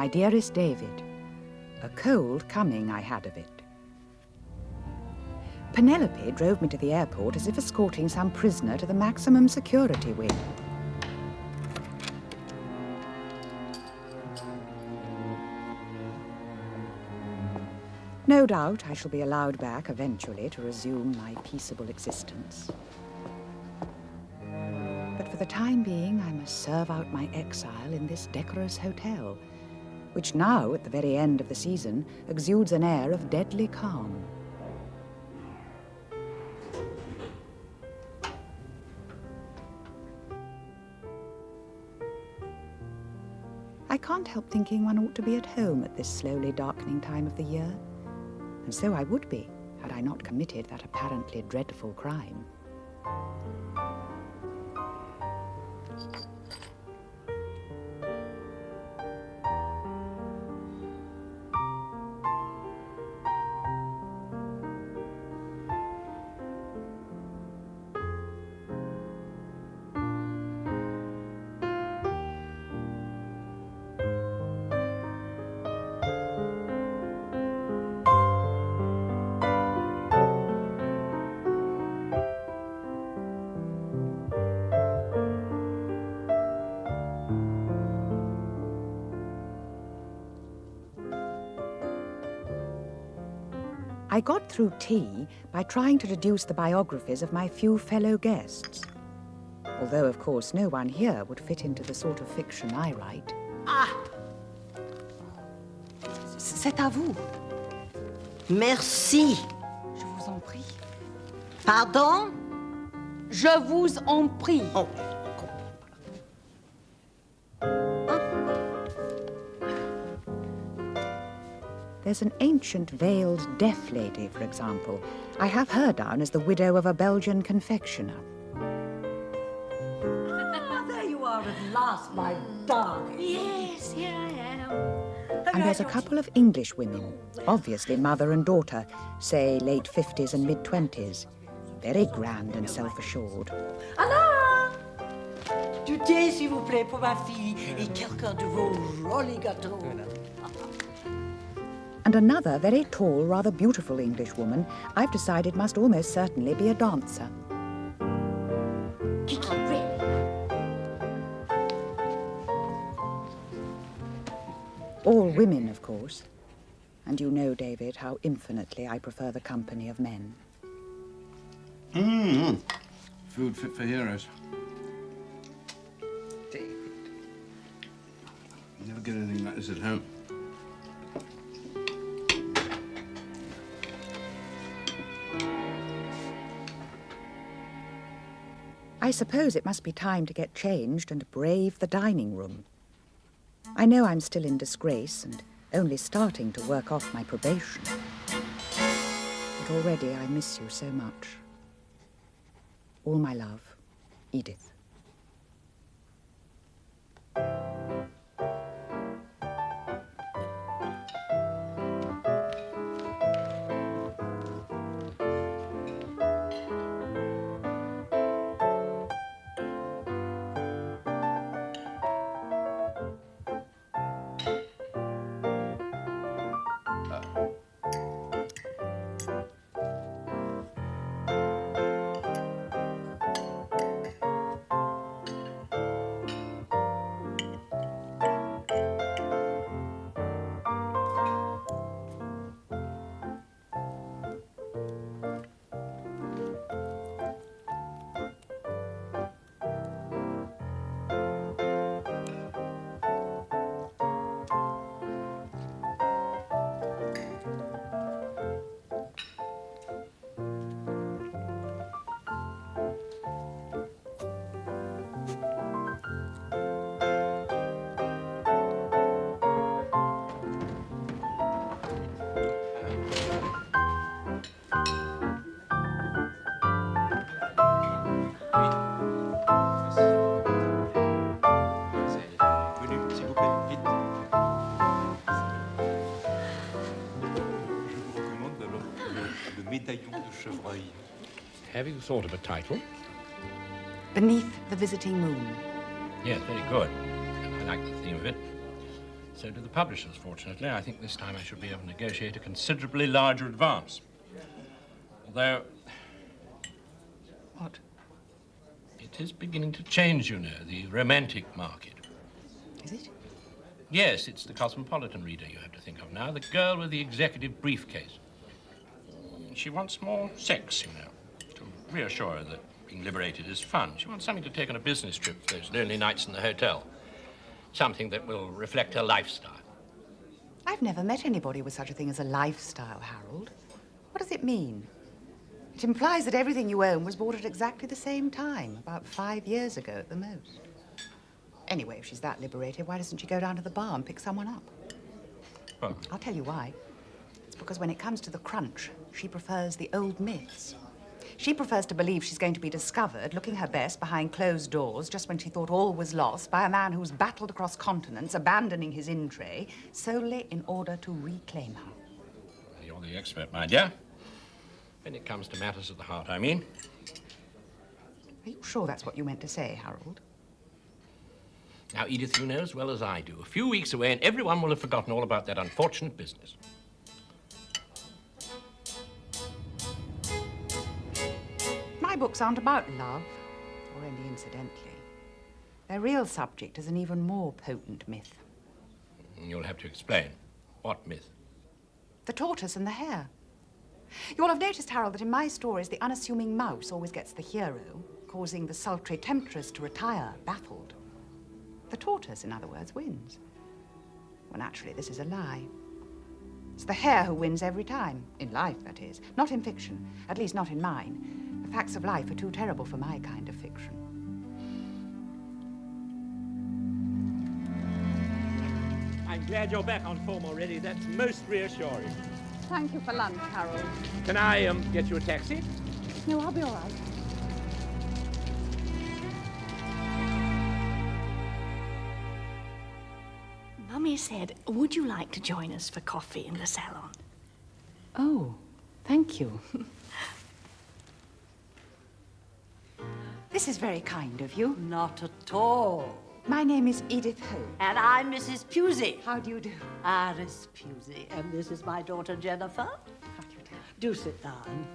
My dearest David, a cold coming I had of it. Penelope drove me to the airport as if escorting some prisoner to the maximum security wing. No doubt I shall be allowed back eventually to resume my peaceable existence. But for the time being, I must serve out my exile in this decorous hotel, which now, at the very end of the season, exudes an air of deadly calm. I can't help thinking one ought to be at home at this slowly darkening time of the year. And so I would be, had I not committed that apparently dreadful crime. I got through tea by trying to deduce the biographies of my few fellow guests. Although, of course, no one here would fit into the sort of fiction I write. Ah! C'est à vous. Merci. Je vous en prie. Pardon? Je vous en prie. Oh. There's an ancient veiled deaf lady, for example. I have her down as the widow of a Belgian confectioner. Ah, there you are at last, my darling. Yes, here I am. And there's a couple of English women, obviously mother and daughter, say late 50s and mid-20s. Very grand and self-assured. Alain! Du thé, s'il vous plaît, pour ma fille, et quelqu'un de vos jolis gâteaux. And another very tall, rather beautiful English woman I've decided must almost certainly be a dancer. Kiki, really? All women, of course. And you know, David, how infinitely I prefer the company of men. Mm-hmm. Food fit for heroes. David. You never get anything like this at home. I suppose it must be time to get changed and brave the dining room. I know I'm still in disgrace and only starting to work off my probation. But already I miss you so much. All my love, Edith. Have you thought of a title? Beneath the Visiting Moon. Yes, very good. I like the theme of it. So do the publishers, fortunately. I think this time I should be able to negotiate a considerably larger advance. Although... What? It is beginning to change, you know, the romantic market. Is it? Yes, it's the cosmopolitan reader you have to think of now, the girl with the executive briefcase. She wants more sex, you know, to reassure her that being liberated is fun. She wants something to take on a business trip, those lonely nights in the hotel. Something that will reflect her lifestyle. I've never met anybody with such a thing as a lifestyle, Harold. What does it mean? It implies that everything you own was bought at exactly the same time, about 5 years ago at the most. Anyway, if she's that liberated, why doesn't she go down to the bar and pick someone up? Well, I'll tell you why. It's because when it comes to the crunch, she prefers the old myths. She prefers to believe she's going to be discovered, looking her best behind closed doors, just when she thought all was lost, by a man who's battled across continents, abandoning his in tray, solely in order to reclaim her. you're the expert, my dear. When it comes to matters of the heart, I mean. Are you sure that's what you meant to say, Harold? Now, Edith, you know as well as I do, a few weeks away and everyone will have forgotten all about that unfortunate business. My books aren't about love, or only incidentally. Their real subject is an even more potent myth. You'll have to explain. What myth? The tortoise and the hare. You'll have noticed, Harold, that in my stories, the unassuming mouse always gets the hero, causing the sultry temptress to retire, baffled. The tortoise, in other words, wins. Well, naturally, this is a lie. It's the hare who wins every time. In life, that is. Not in fiction. At least not in mine. The facts of life are too terrible for my kind of fiction. I'm glad you're back on form already. That's most reassuring. Thank you for lunch, Harold. Can I get you a taxi? No, I'll be all right. Mummy said, would you like to join us for coffee in the salon? Oh, thank you. This is very kind of you. Not at all. My name is Edith Holmes. And I'm Mrs. Pusey. How do you do? Iris Pusey. And this is my daughter, Jennifer. How do you do? Do sit down.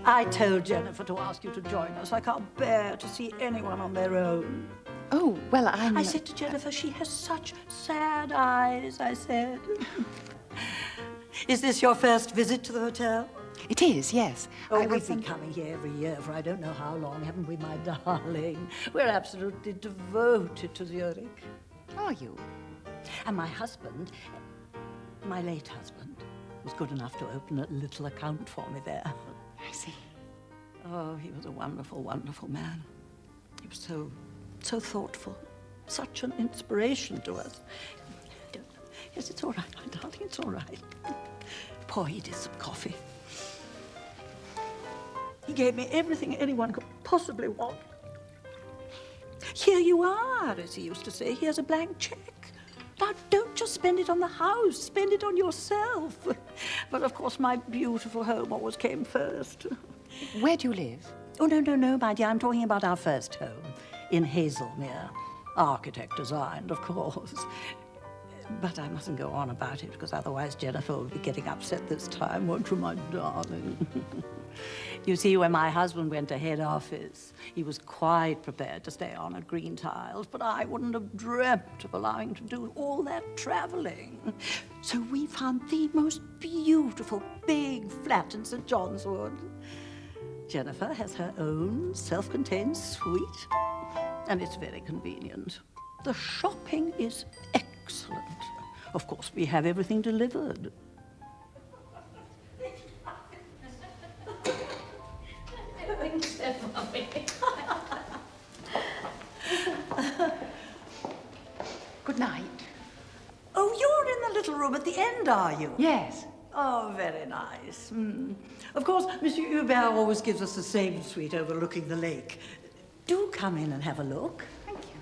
I told Jennifer to ask you to join us. I can't bear to see anyone on their own. Oh, well, I said to Jennifer, she has such sad eyes, I said. Is this your first visit to the hotel? It is, yes. Oh, we've been coming here every year for I don't know how long, haven't we, my darling? We're absolutely devoted to Zurich. Are you? And my husband, my late husband, was good enough to open a little account for me there. I see. Oh, he was a wonderful, wonderful man. He was so thoughtful, such an inspiration to us. Yes, it's all right, my darling, it's all right. Pour Edith some coffee. He gave me everything anyone could possibly want. Here you are, as he used to say. Here's a blank check. Now, don't just spend it on the house. Spend it on yourself. But, of course, my beautiful home always came first. Where do you live? Oh, no, my dear. I'm talking about our first home in Hazelmere. Architect designed, of course. But I mustn't go on about it, because otherwise Jennifer will be getting upset this time, won't you, my darling? You see, when my husband went to head office, he was quite prepared to stay on at Green Tiles, but I wouldn't have dreamt of allowing him to do all that traveling. So we found the most beautiful big flat in St. John's Wood. Jennifer has her own self-contained suite, and it's very convenient. The shopping is excellent. Of course, we have everything delivered. Good night. Oh, you're in the little room at the end, are you? Yes. Oh, very nice. Of course, Monsieur Hubert always gives us the same suite overlooking the lake. Do come in and have a look. Thank you.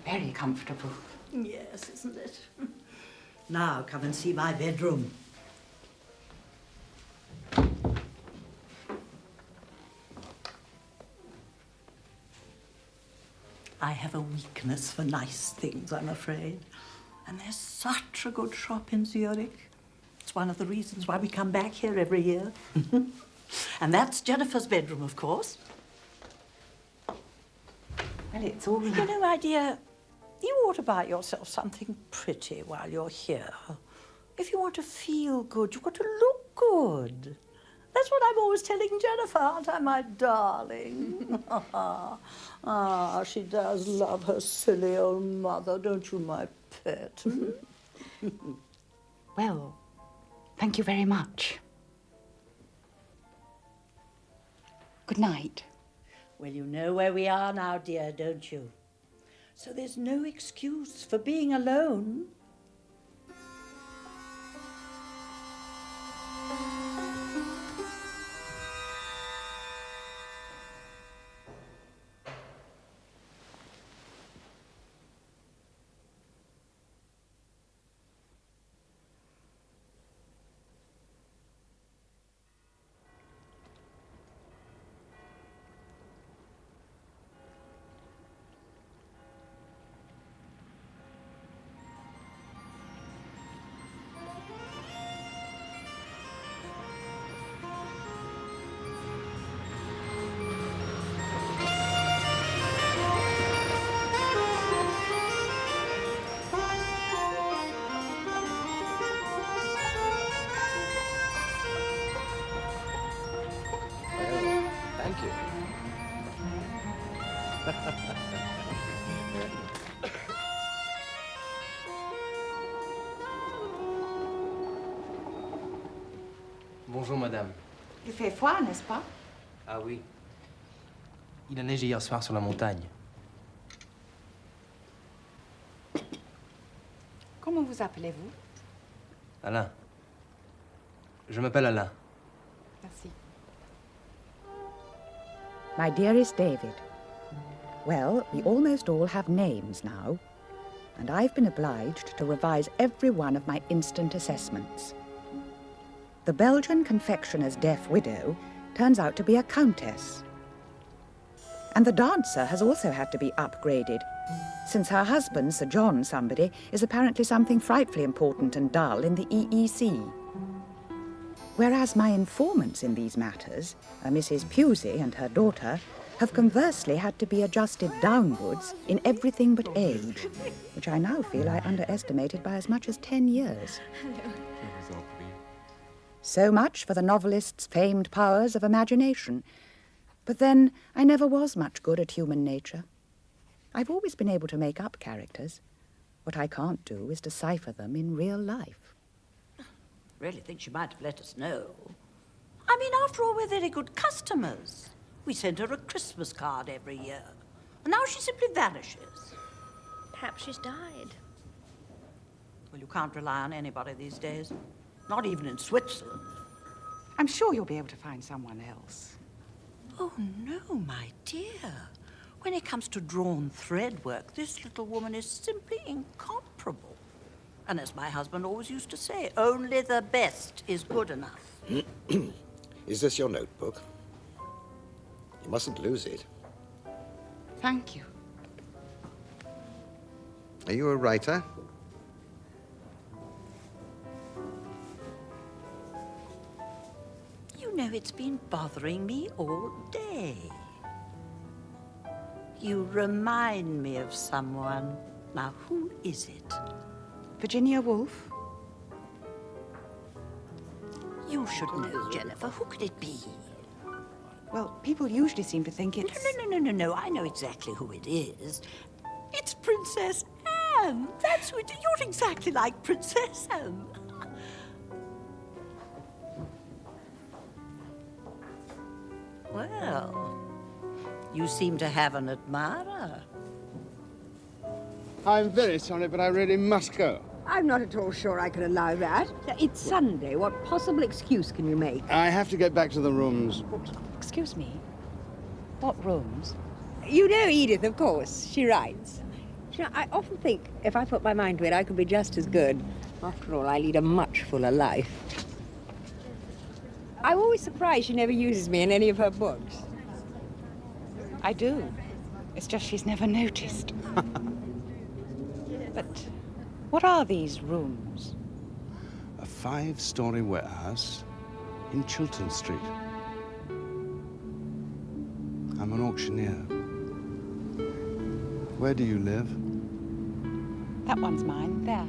Very comfortable. Yes, isn't it? Now, come and see my bedroom. I have a weakness for nice things, I'm afraid. And there's such a good shop in Zurich. It's one of the reasons why we come back here every year. And that's Jennifer's bedroom, of course. Well, it's all right. You know, my dear, you ought to buy yourself something pretty while you're here. If you want to feel good, you've got to look good. That's what I'm always telling Jennifer, aren't I, my darling? Ah, she does love her silly old mother, don't you, my pet? Well, thank you very much. Good night. Well, you know where we are now, dear, don't you? So there's no excuse for being alone. Thank you. Bonjour, madame. Il fait froid, n'est-ce pas? Ah oui. Il a neigé hier soir sur la montagne. Comment vous appelez-vous? Alain. Je m'appelle Alain. Merci. My dearest David, well, we almost all have names now, and I've been obliged to revise every one of my instant assessments. The Belgian confectioner's deaf widow turns out to be a countess. And the dancer has also had to be upgraded, since her husband, Sir John somebody, is apparently something frightfully important and dull in the EEC. Whereas my informants in these matters, a Mrs. Pusey and her daughter, have conversely had to be adjusted downwards in everything but age, which I now feel I underestimated by as much as 10 years. So much for the novelist's famed powers of imagination. But then, I never was much good at human nature. I've always been able to make up characters. What I can't do is decipher them in real life. Really think she might have let us know. I mean, after all, we're very good customers. We send her a Christmas card every year. And now she simply vanishes. Perhaps she's died. Well, you can't rely on anybody these days. Not even in Switzerland. I'm sure you'll be able to find someone else. Oh, no, my dear. When it comes to drawn thread work, this little woman is simply incomparable. And as my husband always used to say, only the best is good enough. Is this your notebook? You mustn't lose it. Thank you. Are you a writer? You know, it's been bothering me all day. You remind me of someone. Now, who is it? Virginia Woolf? You should know, Jennifer. Who could it be? Well, people usually seem to think it's... No. I know exactly who it is. It's Princess Anne. That's who it is. You're exactly like Princess Anne. Well, you seem to have an admirer. I'm very sorry, but I really must go. I'm not at all sure I can allow that. It's Sunday. What possible excuse can you make? I have to get back to the rooms. Excuse me? What rooms? You know Edith, of course. She writes. You know, I often think if I put my mind to it, I could be just as good. After all, I lead a much fuller life. I'm always surprised she never uses me in any of her books. I do. It's just she's never noticed. But what are these rooms? A 5-story warehouse in Chiltern Street. I'm an auctioneer. Where do you live? That one's mine, there.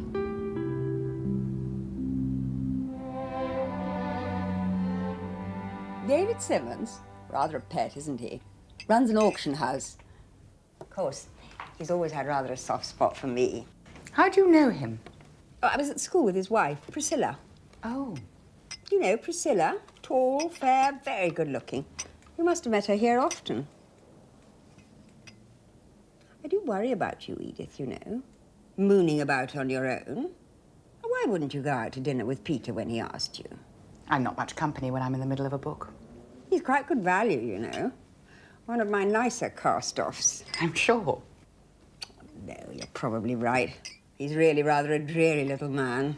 David Simmons, rather a pet, isn't he? Runs an auction house. Of course, he's always had rather a soft spot for me. How do you know him? Oh, I was at school with his wife, Priscilla. Oh. You know, Priscilla, tall, fair, very good-looking. You must have met her here often. I do worry about you, Edith, you know. Mooning about on your own. Why wouldn't you go out to dinner with Peter when he asked you? I'm not much company when I'm in the middle of a book. He's quite good value, you know. One of my nicer cast-offs. I'm sure. No, you're probably right. He's really rather a dreary little man.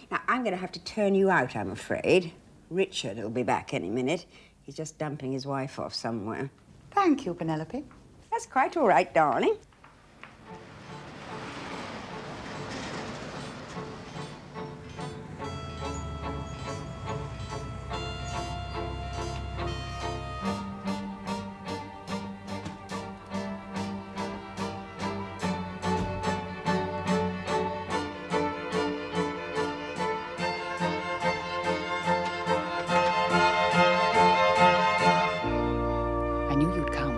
Now, I'm going to have to turn you out, I'm afraid. Richard will be back any minute. He's just dumping his wife off somewhere. Thank you, Penelope. That's quite all right, darling. I knew you'd come.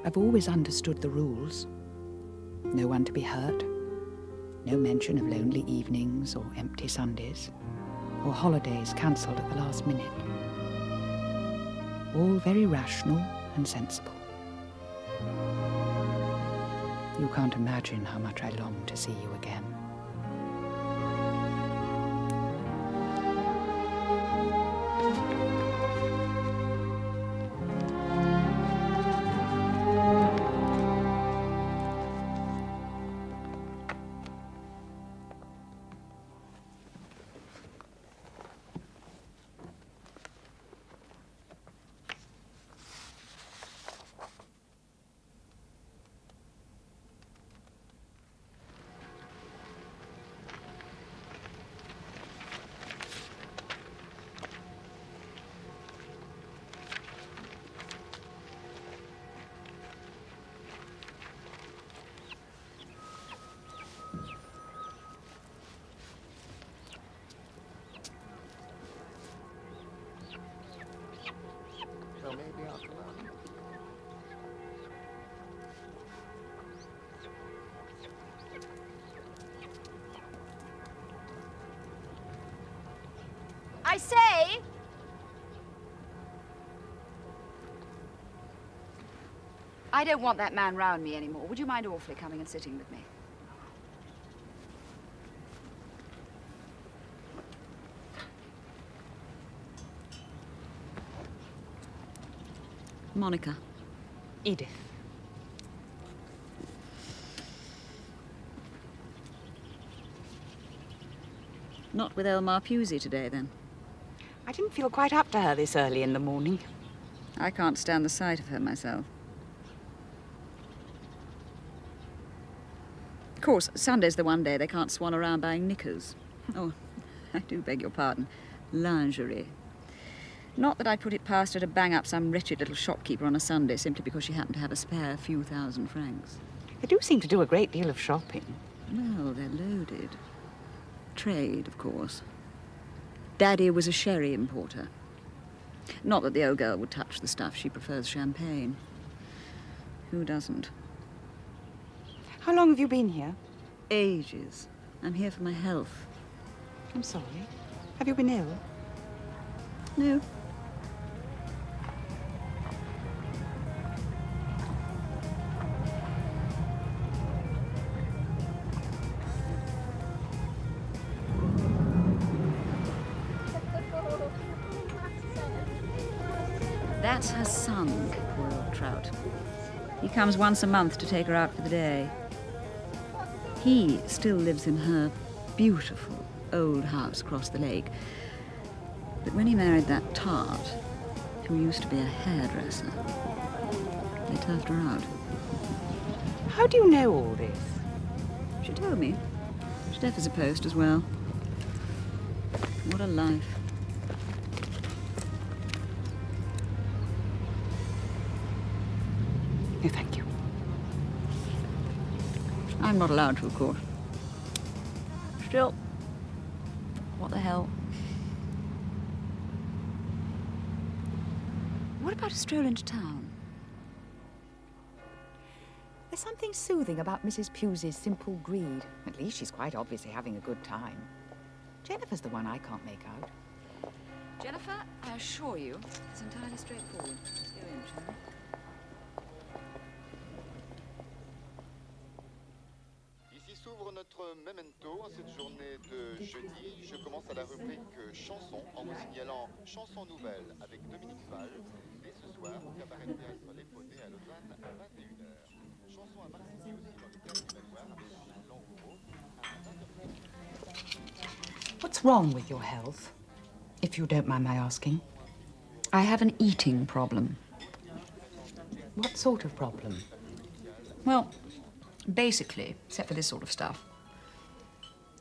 I've always understood the rules. No one to be hurt. No mention of lonely evenings or empty Sundays, or holidays cancelled at the last minute. All very rational and sensible. You can't imagine how much I long to see you again. Well, maybe after lunch. I say! I don't want that man round me anymore. Would you mind awfully coming and sitting with me? Monica. Edith. Not with Elmar Pusey today, then? I didn't feel quite up to her this early in the morning. I can't stand the sight of her myself. Of course, Sunday's the one day they can't swan around buying knickers. Oh, I do beg your pardon. Lingerie. Not that I'd put it past her to bang up some wretched little shopkeeper on a Sunday simply because she happened to have a spare few thousand francs. They do seem to do a great deal of shopping. Well, they're loaded. Trade, of course. Daddy was a sherry importer. Not that the old girl would touch the stuff. She prefers champagne. Who doesn't? How long have you been here? Ages. I'm here for my health. I'm sorry. Have you been ill? No. That's her son, poor old trout. He comes once a month to take her out for the day. He still lives in her beautiful old house across the lake. But when he married that tart, who used to be a hairdresser, they turfed her out. How do you know all this? She told me. She's deaf as a post as well. What a life. No, thank you. I'm not allowed to, of course. Still, what the hell? What about a stroll into town? There's something soothing about Mrs. Pusey's simple greed. At least she's quite obviously having a good time. Jennifer's the one I can't make out. Jennifer, I assure you, it's entirely straightforward. Let's go in, shall we? Ici s'ouvre notre memento en cette journée de jeudi. Je commence à la rubrique chansons en vous signalant chansons nouvelles avec Dominique Fall. Et ce soir, cabaret théâtre Les Poneys à Lausanne à 21h. Chansons à Massey aussi dans le théâtre du Manoir avec Gilles Languereau à 20h. What's wrong with your health, if you don't mind my asking? I have an eating problem. What sort of problem? Well, basically, except for this sort of stuff,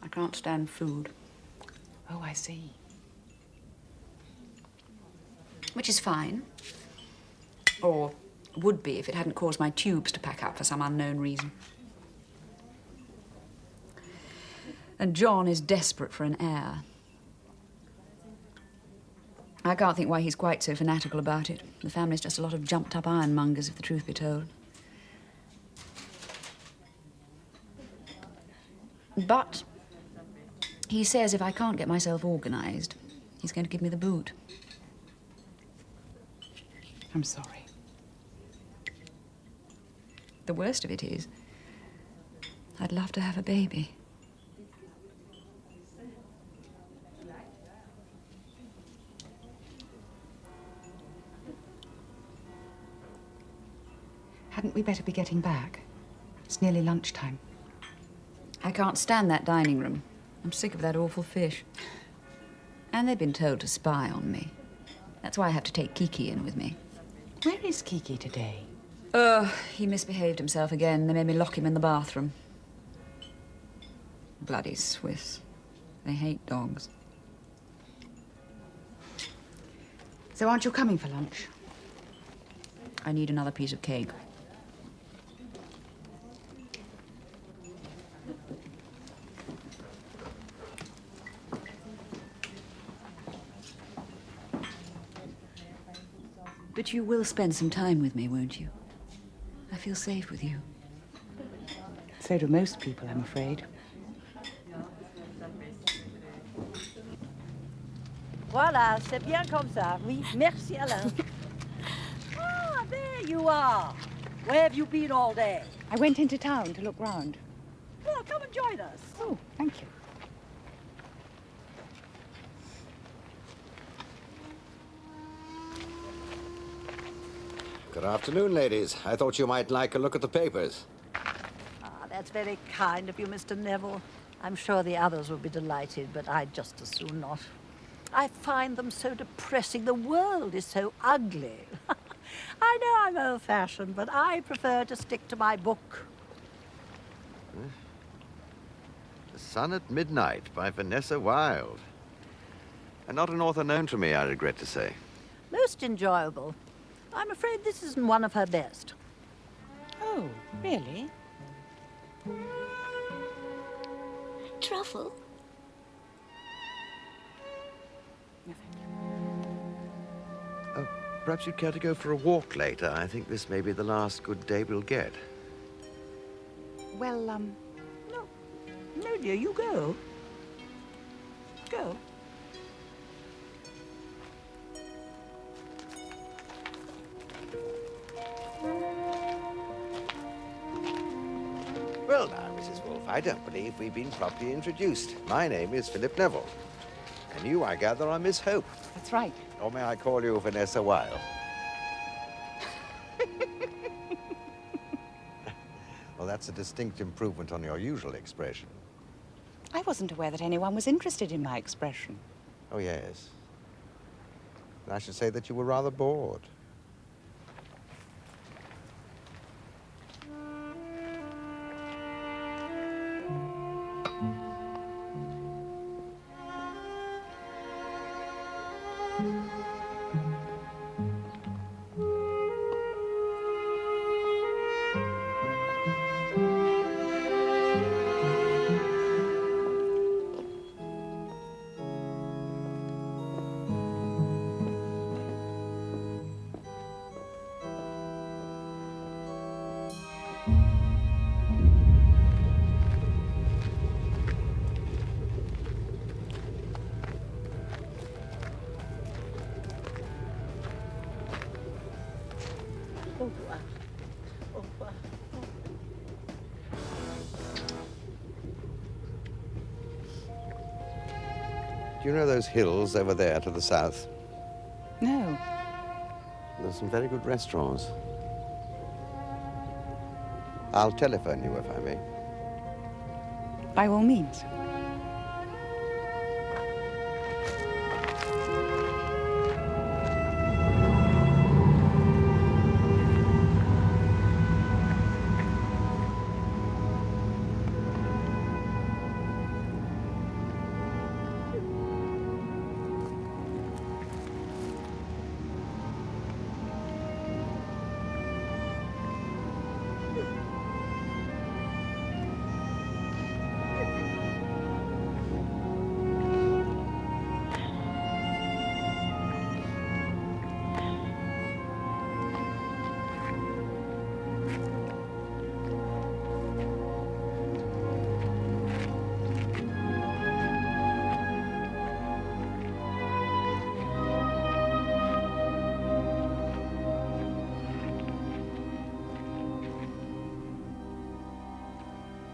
I can't stand food. Oh, I see. Which is fine. Or would be if it hadn't caused my tubes to pack up for some unknown reason. And John is desperate for an heir. I can't think why he's quite so fanatical about it. The family's just a lot of jumped-up ironmongers, if the truth be told. But he says if I can't get myself organised, he's going to give me the boot. I'm sorry. The worst of it is, I'd love to have a baby. Hadn't we better be getting back? It's nearly lunchtime. I can't stand that dining room. I'm sick of that awful fish. And they've been told to spy on me. That's why I have to take Kiki in with me. Where is Kiki today? He misbehaved himself again. They made me lock him in the bathroom. Bloody Swiss. They hate dogs. So aren't you coming for lunch? I need another piece of cake. But you will spend some time with me, won't you? I feel safe with you. So do most people, I'm afraid. Voilà, c'est bien comme ça. Oui, merci, Alain. Ah, there you are. Where have you been all day? I went into town to look round. Well, come and join us. Oh, thank you. Good afternoon, ladies. I thought you might like a look at the papers. Ah, that's very kind of you, Mr. Neville. I'm sure the others will be delighted, but I'd just as soon not. I find them so depressing. The world is so ugly. I know I'm old-fashioned, but I prefer to stick to my book. The Sun at Midnight by Vanessa Wilde. And not an author known to me, I regret to say. Most enjoyable. I'm afraid this isn't one of her best. Oh, really? Truffle? Oh, perhaps you'd care to go for a walk later. I think this may be the last good day we'll get. Well, No, dear, you go. Go. Well now, Mrs. Wolfe, I don't believe we've been properly introduced. My name is Philip Neville. And you, I gather, are Miss Hope. that's right. Or may I call you Vanessa Wilde? that's a distinct improvement on your usual expression. I wasn't aware that anyone was interested in my expression. Oh, yes. I should say that you were rather bored. Do you know those hills over there to the south? No. There's some very good restaurants. I'll telephone you if I may. By all means.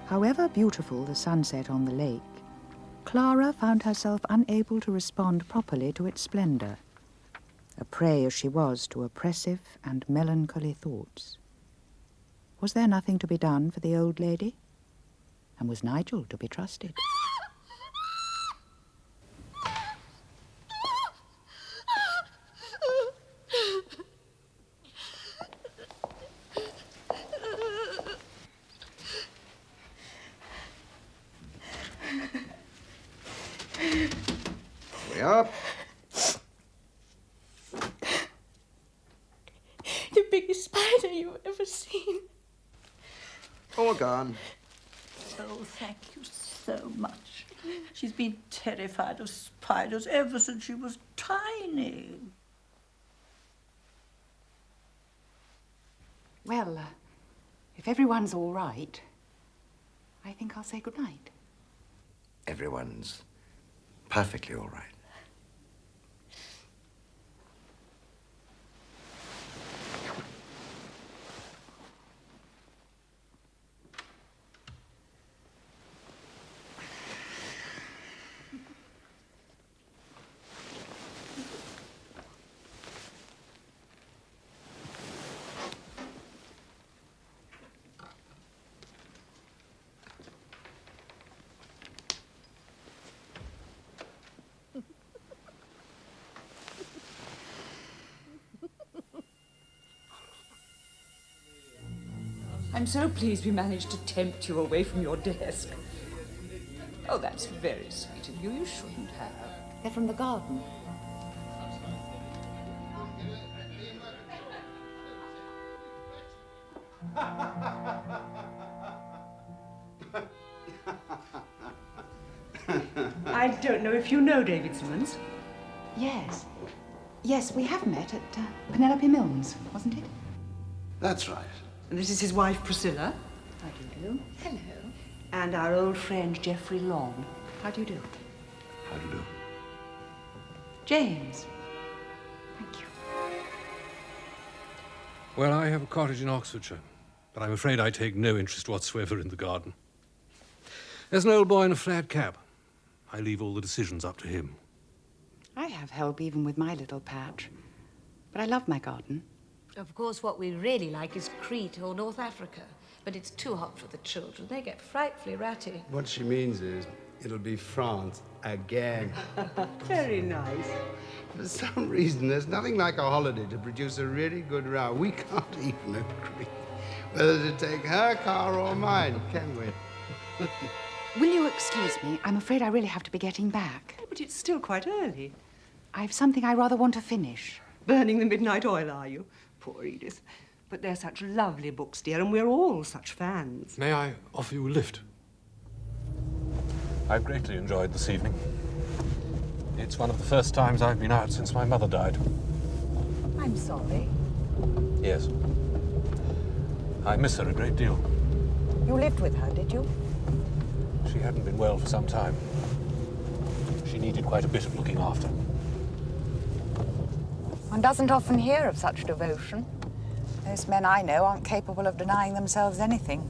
However beautiful the sunset on the lake, Clara found herself unable to respond properly to its splendor, a prey as she was to oppressive and melancholy thoughts. Was there nothing to be done for the old lady? And was Nigel to be trusted? We are. The biggest spider you've ever seen. All gone. Oh, thank you so much. She's been terrified of spiders ever since she was tiny. Well, if everyone's all right, I think I'll say good night. Everyone's perfectly all right. I'm so pleased we managed to tempt you away from your desk. Oh, that's very sweet of you. You shouldn't have. They're from the garden. I don't know if you know David Simmons. Yes. Yes, we have met at Penelope Milne's, wasn't it? That's right. And this is his wife, Priscilla. How do you do? Hello. And our old friend, Geoffrey Long. How do you do? How do you do? James. Thank you. Well, I have a cottage in Oxfordshire, but I'm afraid I take no interest whatsoever in the garden. There's an old boy in a flat cap. I leave all the decisions up to him. I have help even with my little patch, but I love my garden. Of course, what we really like is Crete or North Africa. But it's too hot for the children. They get frightfully ratty. What she means is, it'll be France again. Very nice. For some reason, there's nothing like a holiday to produce a really good row. We can't even agree whether to take her car or mine, can we? Will you excuse me? I'm afraid I really have to be getting back. But it's still quite early. I've something I rather want to finish. Burning the midnight oil, are you? Poor Edith. But they're such lovely books, dear, and we're all such fans. May I offer you a lift? I've greatly enjoyed this evening. It's one of the first times I've been out since my mother died. I'm sorry. Yes. I miss her a great deal. You lived with her, did you? She hadn't been well for some time. She needed quite a bit of looking after. One doesn't often hear of such devotion. Most men I know aren't capable of denying themselves anything.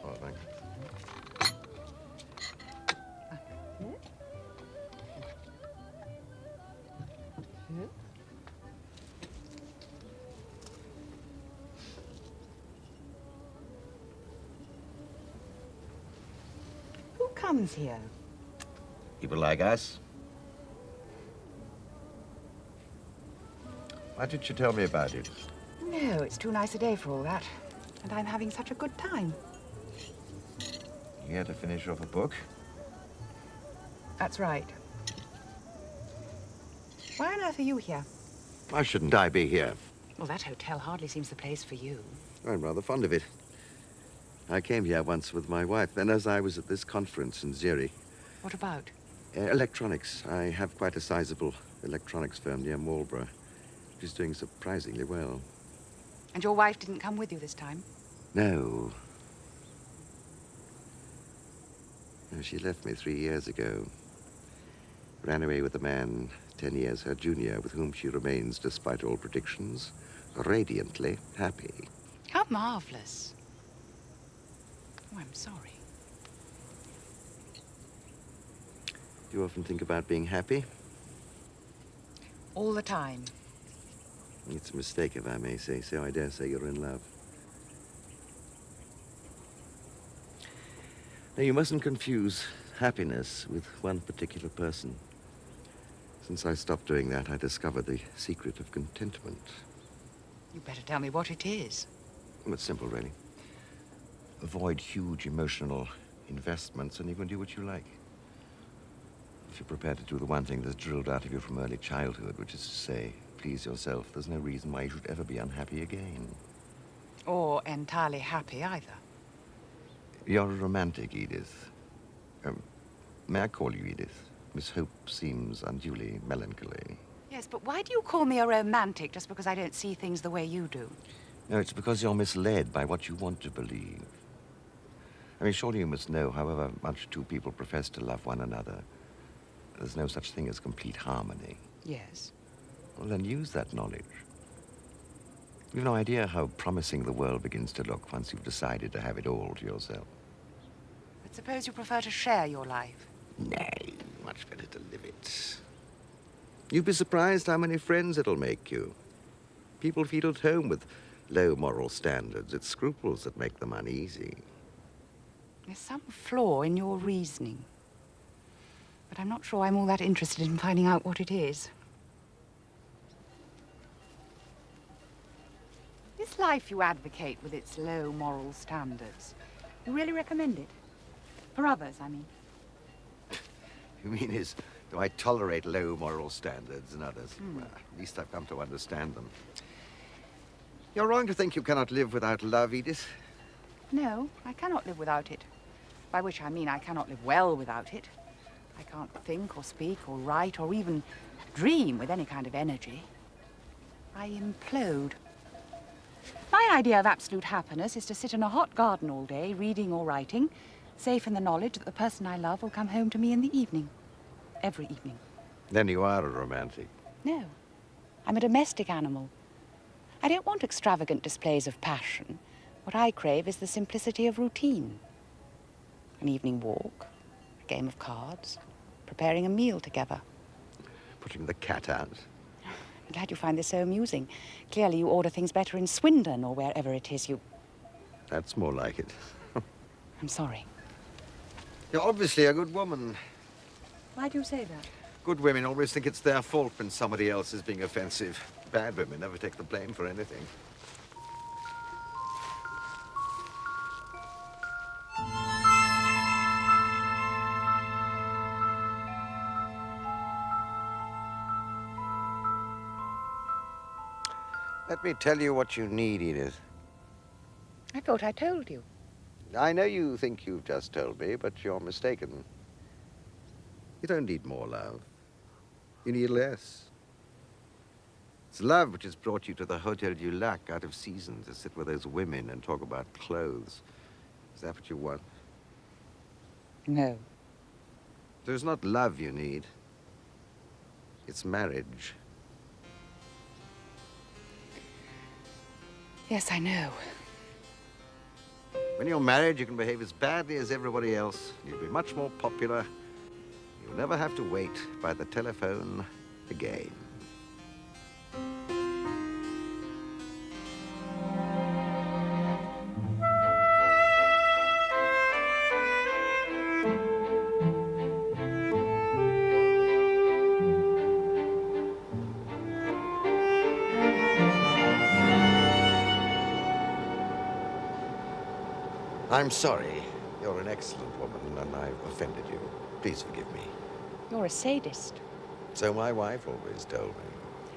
Oh, thank you. Who comes here? People like us. Why didn't you tell me about it? No, it's too nice a day for all that. And I'm having such a good time. You here to finish off a book? That's right. Why on earth are you here? Why shouldn't I be here? Well, that hotel hardly seems the place for you. I'm rather fond of it. I came here once with my wife, then as I was at this conference in Zurich. What about? Electronics. I have quite a sizable electronics firm near Marlborough. She's doing surprisingly well. And your wife didn't come with you this time? No. No, she left me 3 years ago. Ran away with a man 10 years her junior, with whom she remains, despite all predictions, radiantly happy. How marvelous. Oh, I'm sorry. Do you often think about being happy? All the time. It's a mistake, if I may say so. I dare say you're in love. Now, you mustn't confuse happiness with one particular person. Since I stopped doing that, I discovered the secret of contentment. You better tell me what it is. Well, it's simple, really. Avoid huge emotional investments and you can do what you like. If you're prepared to do the one thing that's drilled out of you from early childhood, which is to say, please yourself, there's no reason why you should ever be unhappy again. Or entirely happy either. You're a romantic, Edith. May I call you Edith? Miss Hope seems unduly melancholy. Yes, but why do you call me a romantic just because I don't see things the way you do? No, it's because you're misled by what you want to believe. I mean, surely you must know, however much two people profess to love one another, there's no such thing as complete harmony. Yes. Well, then use that knowledge. You've no idea how promising the world begins to look once you've decided to have it all to yourself. But suppose you prefer to share your life? Nay, much better to live it. You'd be surprised how many friends it'll make you. People feel at home with low moral standards. It's scruples that make them uneasy. There's some flaw in your reasoning. But I'm not sure I'm all that interested in finding out what it is. This life you advocate with its low moral standards, you really recommend it? For others, I mean. You mean is, do I tolerate low moral standards in others? Well, at least I've come to understand them. You're wrong to think you cannot live without love, Edith. No, I cannot live without it. By which I mean I cannot live well without it. I can't think or speak or write or even dream with any kind of energy. I implode. My idea of absolute happiness is to sit in a hot garden all day, reading or writing, safe in the knowledge that the person I love will come home to me in the evening. Every evening. Then you are a romantic. No. I'm a domestic animal. I don't want extravagant displays of passion. What I crave is the simplicity of routine. An evening walk, a game of cards, preparing a meal together. Putting the cat out. I'm glad you find this so amusing. Clearly you order things better in Swindon or wherever it is you... That's more like it. I'm sorry. You're obviously a good woman. Why do you say that? Good women always think it's their fault when somebody else is being offensive. Bad women never take the blame for anything. Let me tell you what you need, Edith. I thought I told you. I know you think you've just told me, but you're mistaken. You don't need more love. You need less. It's love which has brought you to the Hotel du Lac out of season to sit with those women and talk about clothes. Is that what you want? No. There's not love you need. It's marriage. Yes, I know. When you're married, you can behave as badly as everybody else. You'll be much more popular. You'll never have to wait by the telephone again. I'm sorry. You're an excellent woman, and I've offended you. Please forgive me. You're a sadist. So my wife always told me.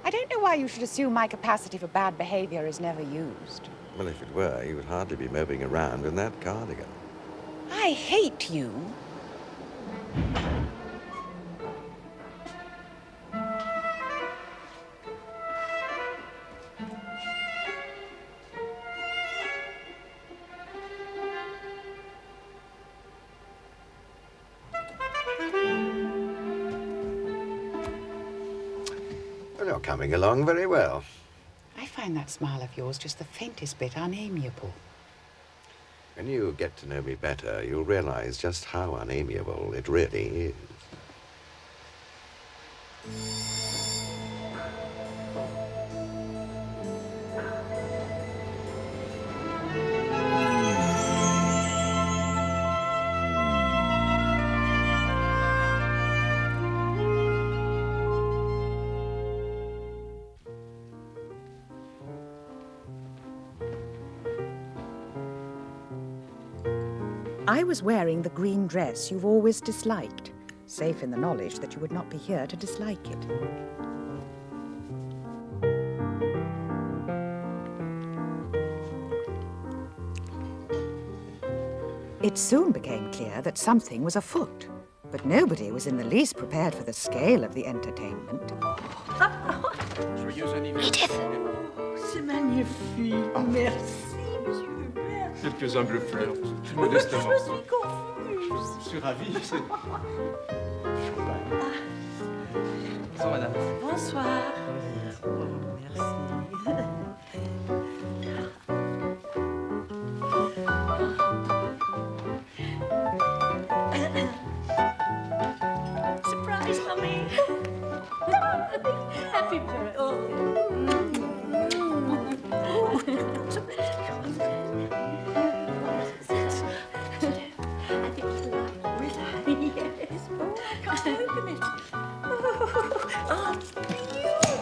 I don't know why you should assume my capacity for bad behavior is never used. Well, if it were, you would hardly be moping around in that cardigan. I hate you. Well, you're coming along very well. I find that smile of yours just the faintest bit unamiable. When you get to know me better, you'll realize just how unamiable it really is. I was wearing the green dress you've always disliked, safe in the knowledge that you would not be here to dislike it. It soon became clear that something was afoot, but nobody was in the least prepared for the scale of the entertainment. Edith! C'est magnifique. Merci, monsieur le maire. Quelques humbles fleurs, modestement. Je suis confuse. Je suis ravi. Bonsoir, madame. Bonsoir. Surprise, mommy. Happy birthday.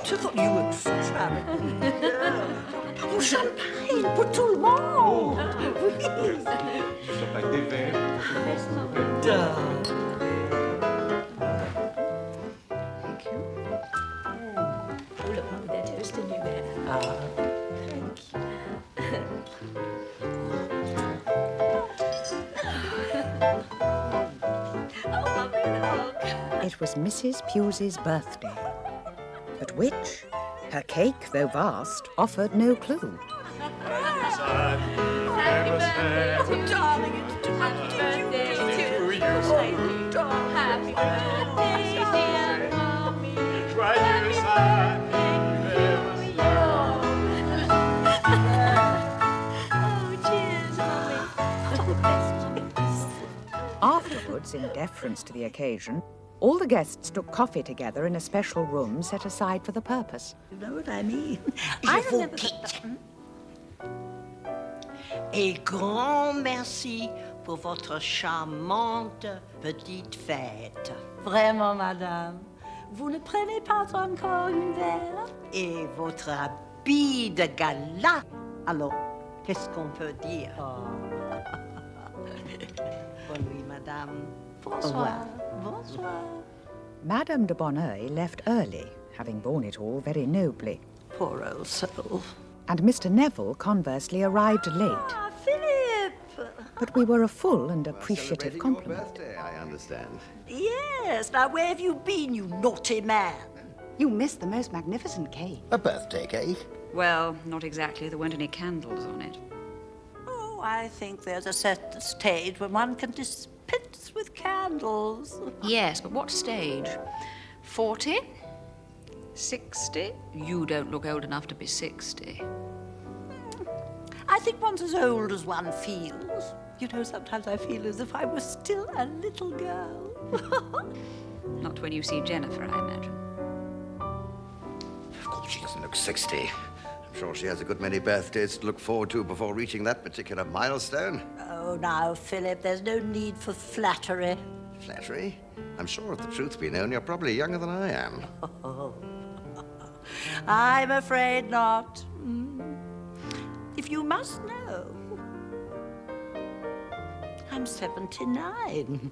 Beautiful. You look fabulous. Oh, champagne pour tout le monde. Oui. Champagne des verres. Thank you. Oh, look, Mum, they're toasting you there. Thank you. Oh, Mummy, look. It was Mrs. Pusey's birthday, but which, her cake, though vast, offered no clue. Happy birthday, oh, darling, it's too much birthday to you. Happy birthday, dear Mommy. Happy birthday to you. Oh, cheers, Mommy. Afterwards, course, in deference to the occasion, all the guests took coffee together in a special room set aside for the purpose. You know what I mean? Je vous quitte. Et grand merci pour votre charmante petite fête. Vraiment, madame, vous ne prenez pas encore une verre? Et votre habit de gala. Alors, qu'est-ce qu'on peut dire? Bonne nuit, madame. Bonsoir. Bonsoir. Madame de Bonneuil left early, having borne it all very nobly. Poor old soul. And Mr. Neville, conversely, arrived late. Ah, Philip! But we were a full and appreciative Celebrating compliment. your birthday, I understand. Yes, now where have you been, you naughty man? You missed the most magnificent cake. A birthday cake? Well, not exactly. There weren't any candles on it. Oh, I think there's a certain stage when one can dispense with candles. Yes, but what stage? 40? 60? You don't look old enough to be 60. I think one's as old as one feels. You know, sometimes I feel as if I was still a little girl. Not when you see Jennifer, I imagine. Of course, she doesn't look 60. I'm sure she has a good many birthdays to look forward to before reaching that particular milestone. Oh, now, Philip, there's no need for flattery. Flattery? I'm sure if the truth be known, you're probably younger than I am. Oh, I'm afraid not. If you must know, I'm 79.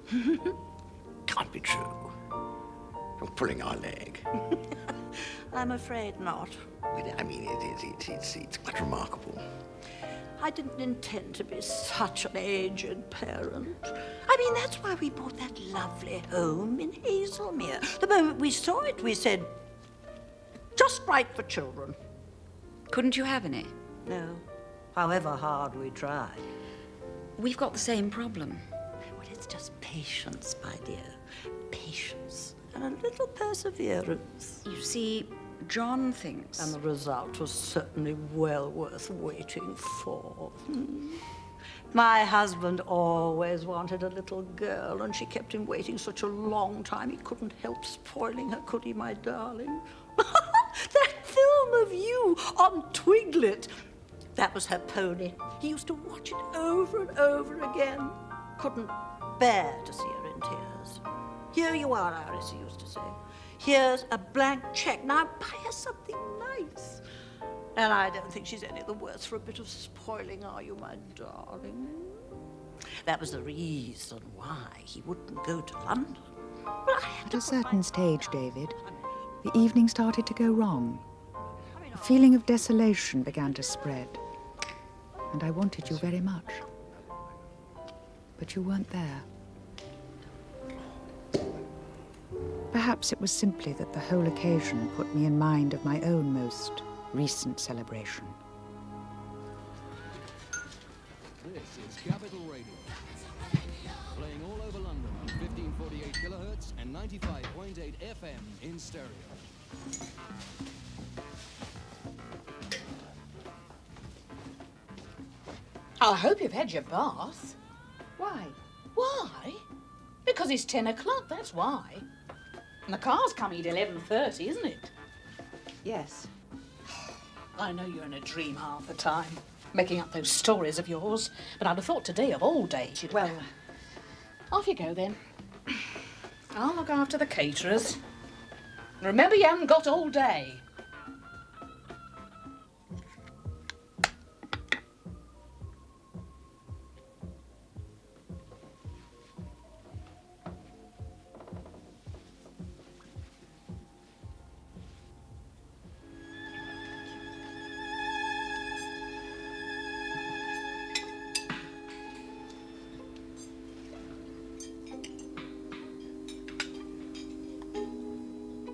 Can't be true. You're pulling our leg. I'm afraid not. I mean, it's quite remarkable. I didn't intend to be such an aged parent. I mean, that's why we bought that lovely home in Hazelmere. The moment we saw it, we said, just right for children. Couldn't you have any? No, however hard we tried. We've got the same problem. Well, it's just patience, my dear. Patience and a little perseverance. You see, John thinks... And the result was certainly well worth waiting for. My husband always wanted a little girl, and she kept him waiting such a long time he couldn't help spoiling her, could he, my darling? That film of you on Twiglet, that was her pony. He used to watch it over and over again. Couldn't bear to see her in tears. Here you are, Iris, he used to say. Here's a blank check. Now buy her something nice. And I don't think she's any the worse for a bit of spoiling, are you, my darling? That was the reason why he wouldn't go to London. At a certain stage, David, the evening started to go wrong. A feeling of desolation began to spread. And I wanted you very much. But you weren't there. Perhaps it was simply that the whole occasion put me in mind of my own most recent celebration. This is Capital Radio, playing all over London on 1548 kilohertz and 95.8 FM in stereo. I hope you've had your bath. Why? Why? Because it's 10 o'clock, that's why. And the car's coming at 11:30, isn't it? Yes. I know you're in a dream half the time, making up those stories of yours, but I'd have thought today of all days you'd... Well, off you go then. I'll look after the caterers. Remember, you haven't got all day.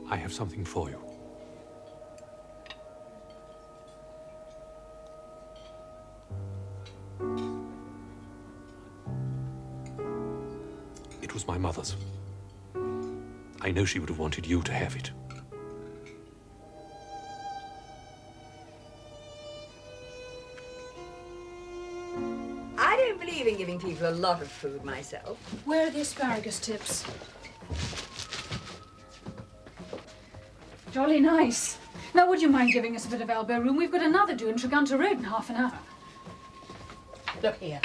I have something for you. It was my mother's. I know she would have wanted you to have it. I don't believe in giving people a lot of food myself. Where are the asparagus tips? Jolly nice. Now, would you mind giving us a bit of elbow room? We've got another due in Tregunta Road in half an hour. Look here.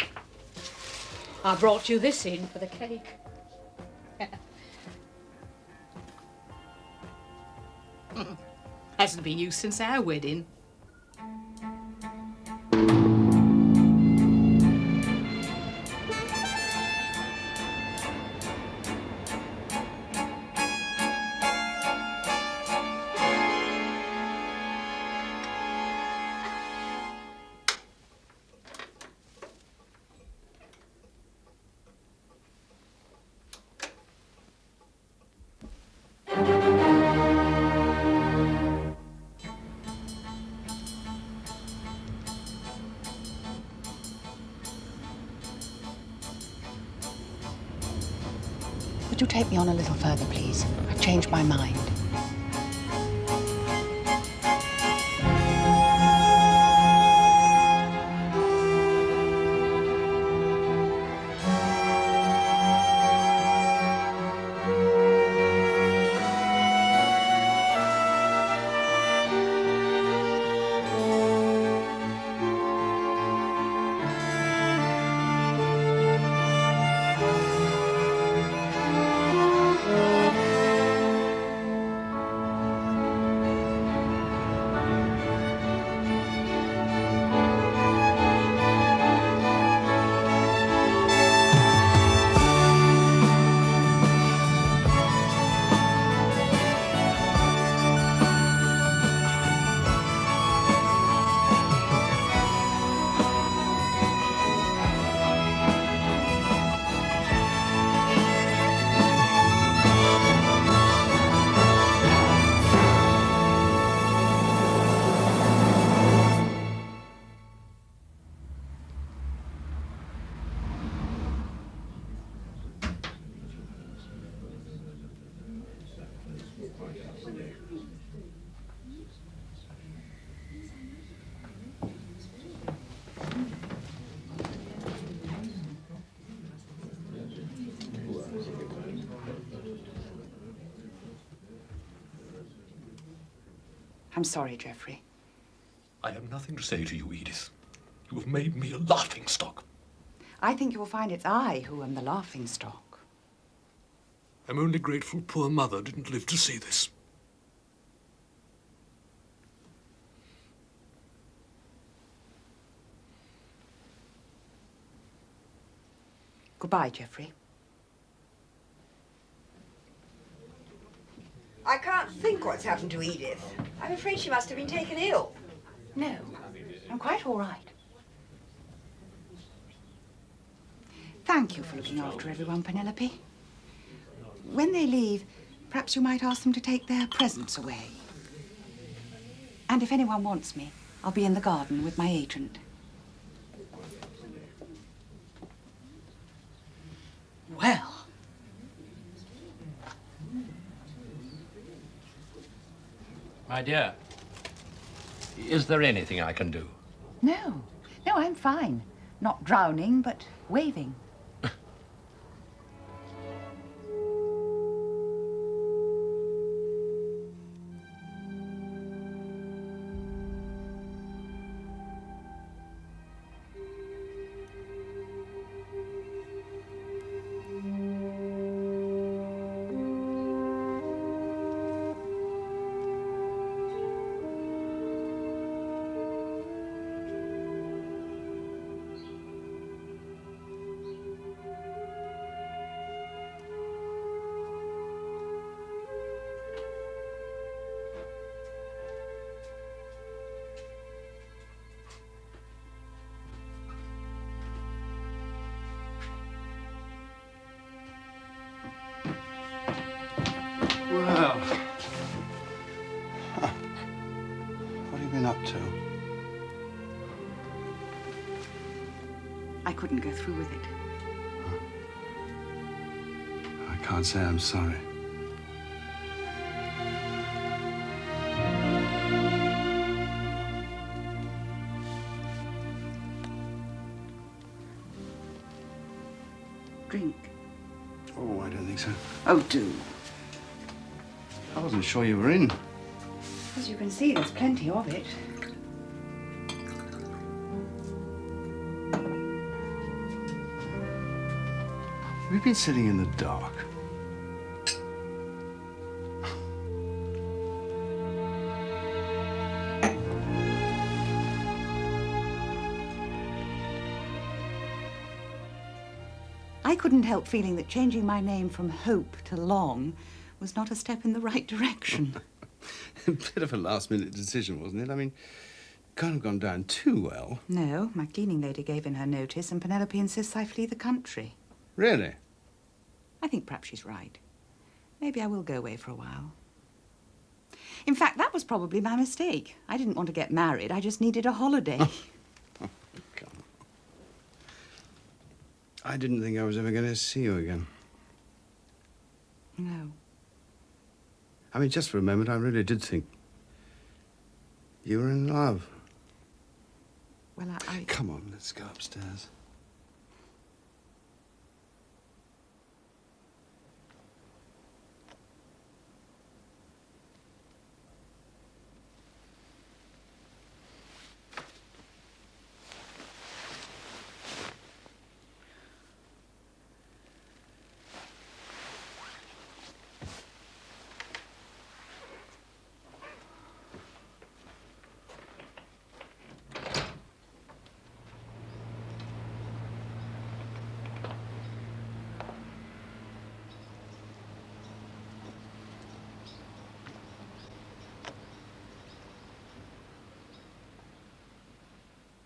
I brought you this in for the cake. Hasn't been used since our wedding. Would you take me on a little further, please? I've changed my mind. I'm sorry, Geoffrey. I have nothing to say to you, Edith. You have made me a laughingstock. I think you'll find it's I who am the laughingstock. I'm only grateful poor mother didn't live to see this. Goodbye, Geoffrey. I can't think what's happened to Edith. I'm afraid she must have been taken ill. No, I'm quite all right. Thank you for looking after everyone, Penelope. When they leave, perhaps you might ask them to take their presents away. And if anyone wants me, I'll be in the garden with my agent. Well. My dear, is there anything I can do? No, I'm fine. Not drowning, but waving. Well, what have you been up to? I couldn't go through with it. I can't say I'm sorry. drink? Oh, I don't think so. Oh, do. I wasn't sure you were in. As you can see, there's plenty of it. We've been sitting in the dark. I couldn't help feeling that changing my name from Hope to Long was not a step in the right direction. A bit of a last-minute decision, wasn't it? I mean, can't have gone down too well. No, my cleaning lady gave in her notice and Penelope insists I flee the country. Really? I think perhaps she's right. Maybe I will go away for a while. In fact, that was probably my mistake. I didn't want to get married. I just needed a holiday. Come on. I didn't think I was ever going to see you again. No. I mean, just for a moment, I really did think you were in love. Well, I... Come on, let's go upstairs.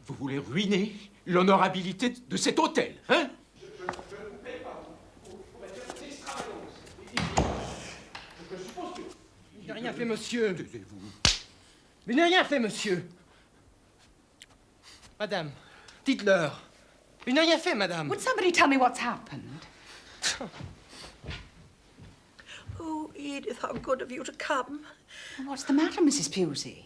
Vous voulez ruiner l'honorabilité de cet hôtel, hein? Je n'ai rien fait, monsieur. Mais je n'ai rien fait, monsieur. Madame, dites-leur. Je n'ai rien fait, madame. Would somebody tell me what's happened? Oh, Edith, how good of you to come. What's the matter, Mrs. Pusey?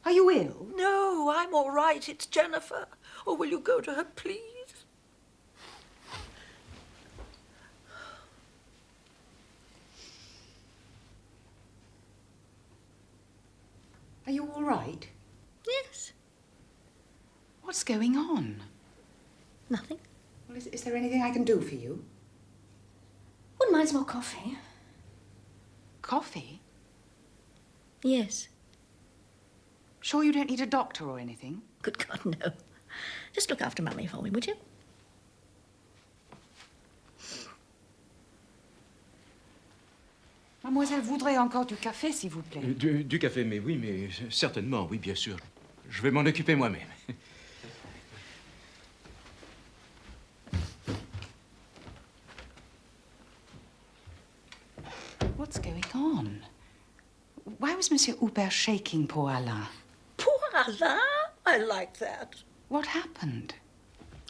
Are you ill? No, I'm all right. It's Jennifer. Oh, will you go to her, please? Are you all right? Yes. What's going on? Nothing. Well, is there anything I can do for you? Wouldn't mind some more coffee. Coffee? Yes. Sure you don't need a doctor or anything? Good God, no. Just look after Mummy for me, would you? Mademoiselle voudrait encore du café, s'il vous plaît. Du café, mais oui, mais certainement, oui, bien sûr. Je vais m'en occuper moi-même. What's going on? Why was Monsieur Hubert shaking poor Alain? Poor Alain? I like that. What happened?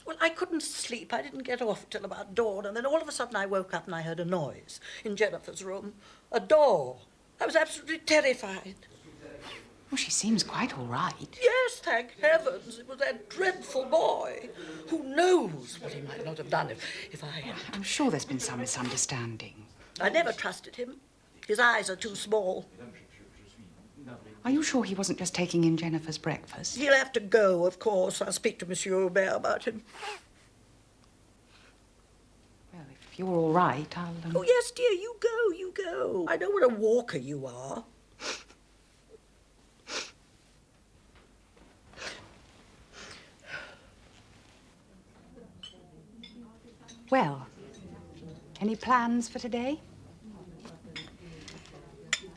Well, I couldn't sleep. I didn't get off till about dawn, and then all of a sudden I woke up and I heard a noise in Jennifer's room. A door. I was absolutely terrified. Well, she seems quite all right. Yes, thank heavens. It was that dreadful boy. Who knows what he might not have done if I had... I'm sure there's been some misunderstanding. I never trusted him. His eyes are too small. Are you sure he wasn't just taking in Jennifer's breakfast? He'll have to go, of course. I'll speak to Monsieur Hubert about him. Well, if you're all right, I'll... Oh, yes, dear, you go, you go. I know what a walker you are. Well, any plans for today?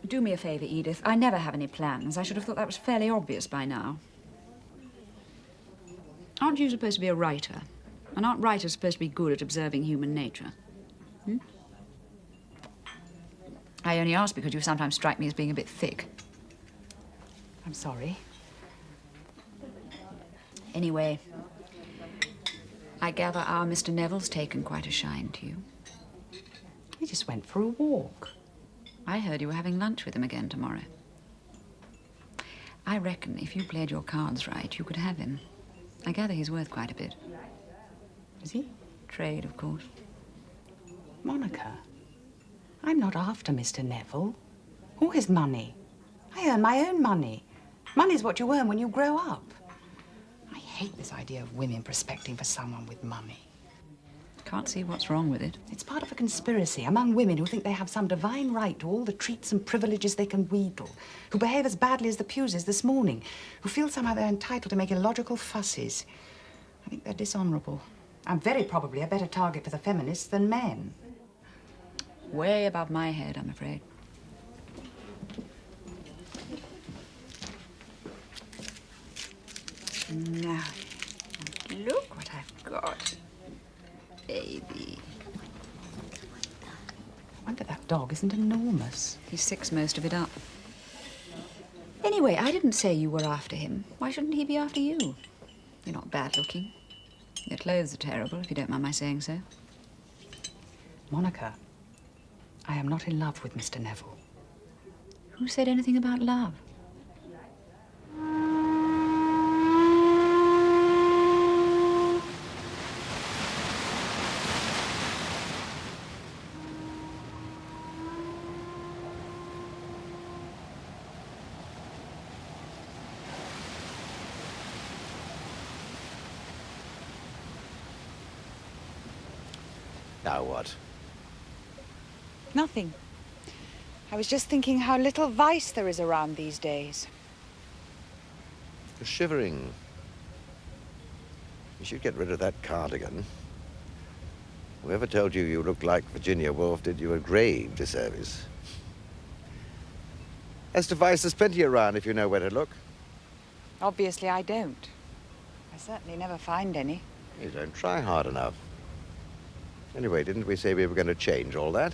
Do me a favour, Edith. I never have any plans. I should have thought that was fairly obvious by now. Aren't you supposed to be a writer? And aren't writers supposed to be good at observing human nature? Hmm? I only ask because you sometimes strike me as being a bit thick. I'm sorry. Anyway, I gather our Mr. Neville's taken quite a shine to you. We just went for a walk. I heard you were having lunch with him again tomorrow. I reckon if you played your cards right, you could have him. I gather he's worth quite a bit. Is he? Trade, of course. Monica, I'm not after Mr. Neville or his money. I earn my own money. Money's what you earn when you grow up. I hate this idea of women prospecting for someone with money. Can't see what's wrong with it. It's part of a conspiracy among women who think they have some divine right to all the treats and privileges they can wheedle, who behave as badly as the Puses this morning, who feel somehow they're entitled to make illogical fusses. I think they're dishonorable. I'm very probably a better target for the feminists than men. Way above my head, I'm afraid. Now, look what I've got. Baby. I wonder that dog isn't enormous. He sicks most of it up. Anyway, I didn't say you were after him. Why shouldn't he be after you? You're not bad looking. Your clothes are terrible, if you don't mind my saying so. Monica, I am not in love with Mr. Neville. Who said anything about love? Now what? Nothing. I was just thinking how little vice there is around these days. You're shivering. You should get rid of that cardigan. Whoever told you you looked like Virginia Woolf did you a grave disservice. As to vice, there's plenty around if you know where to look. Obviously, I don't. I certainly never find any. You don't try hard enough. Anyway, didn't we say we were going to change all that?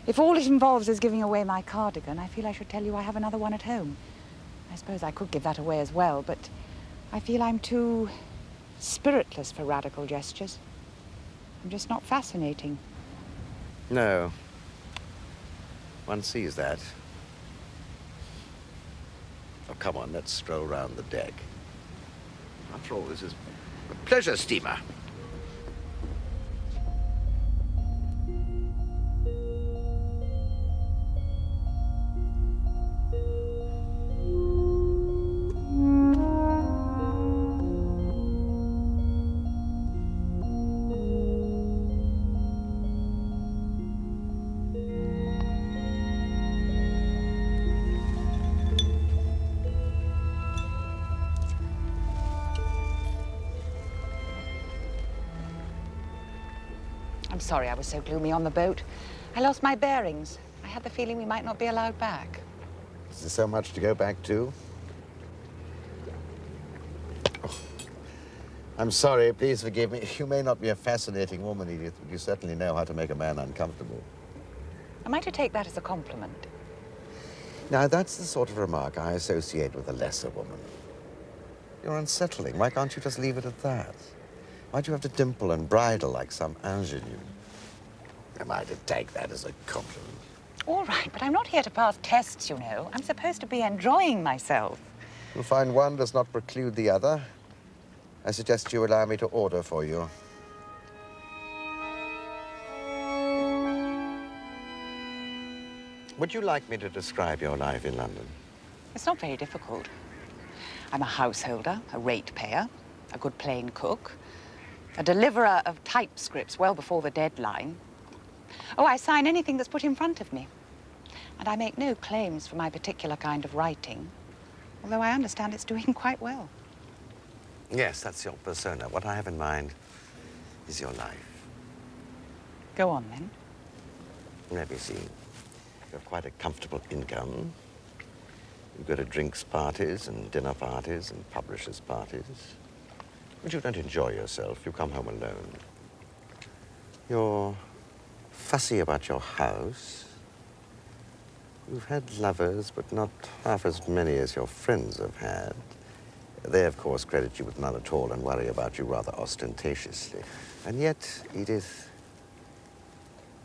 If all it involves is giving away my cardigan, I feel I should tell you I have another one at home. I suppose I could give that away as well, but I feel I'm too spiritless for radical gestures. I'm just not fascinating. No. One sees that. Oh, come on, let's stroll round the deck. After all, this is a pleasure steamer. I'm sorry I was so gloomy on the boat. I lost my bearings. I had the feeling we might not be allowed back. Is there so much to go back to? Oh. I'm sorry, please forgive me. You may not be a fascinating woman, Edith, but you certainly know how to make a man uncomfortable. Am I to take that as a compliment? Now, that's the sort of remark I associate with a lesser woman. You're unsettling. Why can't you just leave it at that? Why do you have to dimple and bridle like some ingenue? Am I to take that as a compliment? All right, but I'm not here to pass tests, you know. I'm supposed to be enjoying myself. You'll find one does not preclude the other. I suggest you allow me to order for you. Would you like me to describe your life in London? It's not very difficult. I'm a householder, a ratepayer, a good plain cook, a deliverer of typescripts well before the deadline. Oh, I sign anything that's put in front of me. And I make no claims for my particular kind of writing, although I understand it's doing quite well. Yes, that's your persona. What I have in mind is your life. Go on, then. Let me see. You have quite a comfortable income. You go to drinks parties and dinner parties and publishers' parties. But you don't enjoy yourself. You come home alone. You're fussy about your house. You've had lovers, but not half as many as your friends have had. They, of course, credit you with none at all and worry about you rather ostentatiously. And yet, Edith,